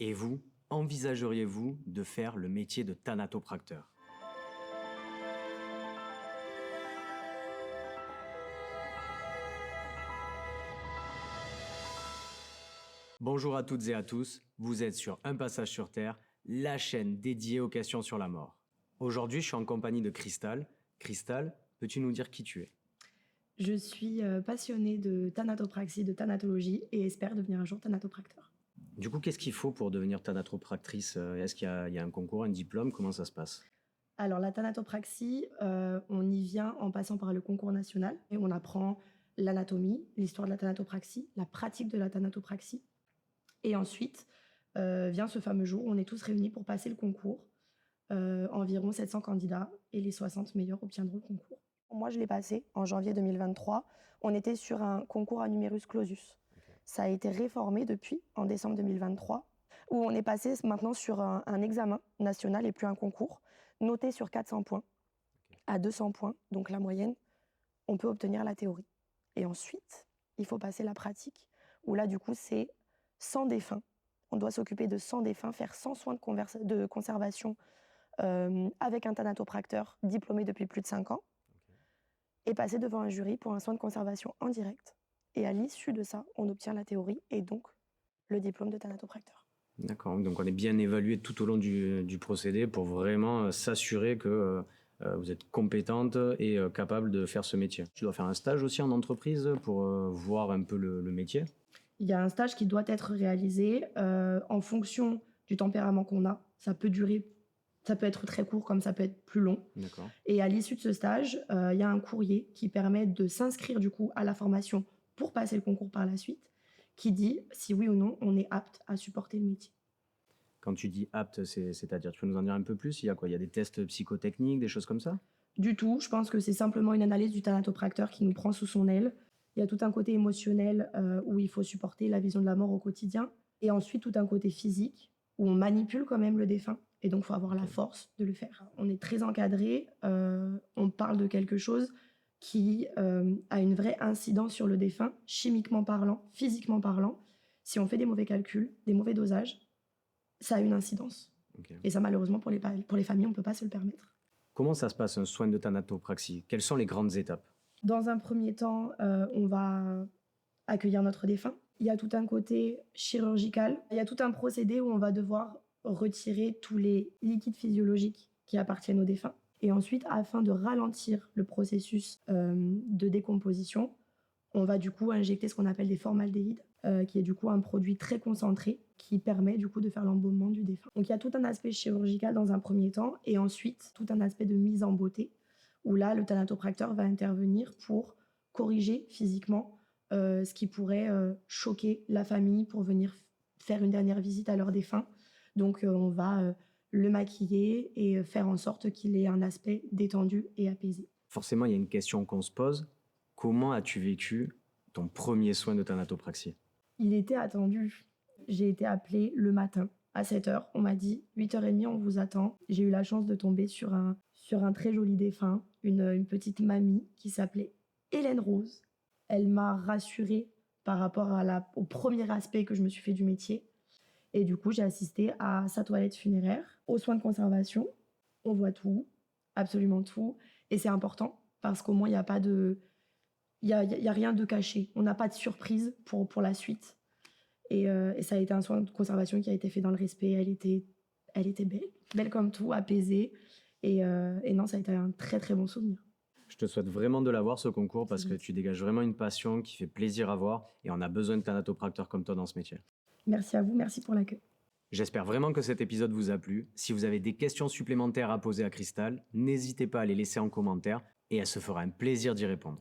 Et vous, envisageriez-vous de faire le métier de thanatopracteur? Bonjour à toutes et à tous, vous êtes sur Un Passage sur Terre, la chaîne dédiée aux questions sur la mort. Aujourd'hui, je suis en compagnie de Cristal. Cristal, peux-tu nous dire qui tu es? Je suis passionnée de thanatopraxie, de thanatologie et espère devenir un jour thanatopracteur. Du coup, qu'est-ce qu'il faut pour devenir thanatopractrice? Est-ce qu'il y a un concours, un diplôme? Comment ça se passe? Alors la thanatopraxie, on y vient en passant par le concours national et on apprend l'anatomie, l'histoire de la thanatopraxie, la pratique de la thanatopraxie. Et ensuite vient ce fameux jour où on est tous réunis pour passer le concours. Environ 700 candidats et les 60 meilleurs obtiendront le concours. Moi, je l'ai passé en janvier 2023. On était sur un concours à numerus clausus. Ça a été réformé depuis, en décembre 2023, où on est passé maintenant sur un examen national et plus un concours, noté sur 400 points. À 200 points, donc la moyenne, on peut obtenir la théorie. Et ensuite, il faut passer la pratique, où là, du coup, c'est 100 défunts. On doit s'occuper de 100 défunts, faire 100 soins de conservation avec un thanatopracteur diplômé depuis plus de 5 ans et passer devant un jury pour un soin de conservation en direct. Et à l'issue de ça, on obtient la théorie et donc le diplôme de thanatopracteur. D'accord, donc on est bien évalué tout au long du procédé pour vraiment s'assurer que vous êtes compétente et capable de faire ce métier. Tu dois faire un stage aussi en entreprise pour voir un peu le métier? Il y a un stage qui doit être réalisé en fonction du tempérament qu'on a. Ça peut être très court comme ça peut être plus long. D'accord. Et à l'issue de ce stage, il y a un courrier qui permet de s'inscrire du coup à la formation pour passer le concours par la suite, qui dit si oui ou non on est apte à supporter le métier. Quand tu dis apte, c'est-à-dire, tu peux nous en dire un peu plus? Il y a quoi? Il y a des tests psychotechniques, des choses comme ça? Du tout, je pense que c'est simplement une analyse du thanatopracteur qui nous prend sous son aile. Il y a tout un côté émotionnel où il faut supporter la vision de la mort au quotidien. Et ensuite, tout un côté physique où on manipule quand même le défunt. Et donc, il faut avoir la force de le faire. On est très encadré. On parle de quelque chose qui a une vraie incidence sur le défunt, chimiquement parlant, physiquement parlant. Si on fait des mauvais calculs, des mauvais dosages, ça a une incidence. Okay. Et ça, malheureusement, pour les familles, on ne peut pas se le permettre. Comment ça se passe, un soin de thanatopraxie? Quelles sont les grandes étapes? Dans un premier temps, on va accueillir notre défunt. Il y a tout un côté chirurgical. Il y a tout un procédé où on va devoir retirer tous les liquides physiologiques qui appartiennent au défunt. Et ensuite, afin de ralentir le processus de décomposition, on va du coup injecter ce qu'on appelle des formaldéhydes, qui est du coup un produit très concentré qui permet du coup de faire l'embaumement du défunt. Donc il y a tout un aspect chirurgical dans un premier temps et ensuite tout un aspect de mise en beauté où là le thanatopracteur va intervenir pour corriger physiquement ce qui pourrait choquer la famille pour venir faire une dernière visite à leur défunt. Donc on va le maquiller et faire en sorte qu'il ait un aspect détendu et apaisé. Forcément, il y a une question qu'on se pose. Comment as-tu vécu ton premier soin de thanatopraxie? Il était attendu. J'ai été appelée le matin à 7h. On m'a dit 8h30, on vous attend. J'ai eu la chance de tomber sur un très joli défunt, une petite mamie qui s'appelait Hélène Rose. Elle m'a rassurée par rapport au premier aspect que je me suis fait du métier. Et du coup, j'ai assisté à sa toilette funéraire, aux soins de conservation. On voit tout, absolument tout. Et c'est important parce qu'au moins, il n'y a pas de... Il y a rien de caché. On n'a pas de surprise pour la suite. Et ça a été un soin de conservation qui a été fait dans le respect. Elle était belle comme tout, apaisée. Et non, ça a été un très très bon souvenir. Je te souhaite vraiment de l'avoir, ce concours, parce que tu dégages vraiment une passion qui fait plaisir à voir et on a besoin de thanatopracteurs comme toi dans ce métier. Merci à vous, merci pour l'accueil. J'espère vraiment que cet épisode vous a plu. Si vous avez des questions supplémentaires à poser à Cristal, n'hésitez pas à les laisser en commentaire et elle se fera un plaisir d'y répondre.